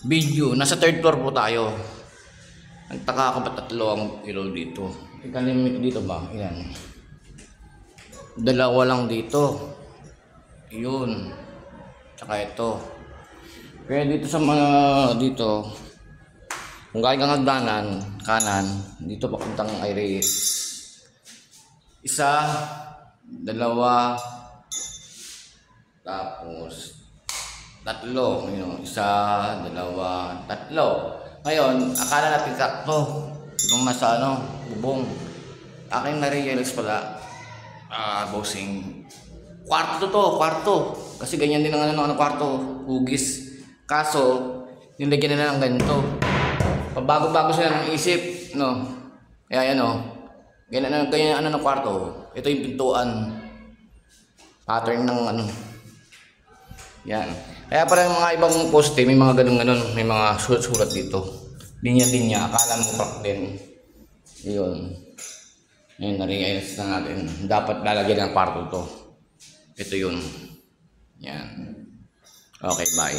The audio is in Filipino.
video. Nasa third floor po tayo. Nagtaka ako ba tatlo ang ilaw dito? Ikalimit dito ba? Yan. Dalawa lang dito. Yun. Tsaka ito. Kaya dito sa mga dito, kung galing kang hagdanan, kanan, dito papuntang Iris. Isa, dalawa, tapos tatlo. Isa, dalawa, tatlo. Ngayon, akala natin sakto. Itong nasa bubong. Aking na-realize pala, bossing. Kwarto. Kasi ganyan din ang kwarto. Hugis. Kaso, nilagyan nila ng ganito. Pabago-bago sila ng isip, no? Kaya yan, ganyan ng kwarto. Ito yung pintuan. Pattern ng yan. Kaya parang mga ibang poste, may mga ganun, may mga sulat-sulat dito. Linya-linya, akala mo crack din. Yun. Yun, na-realize na natin. Dapat lalagyan ng kwarto to. Ito yun. Yan. Okay, bye.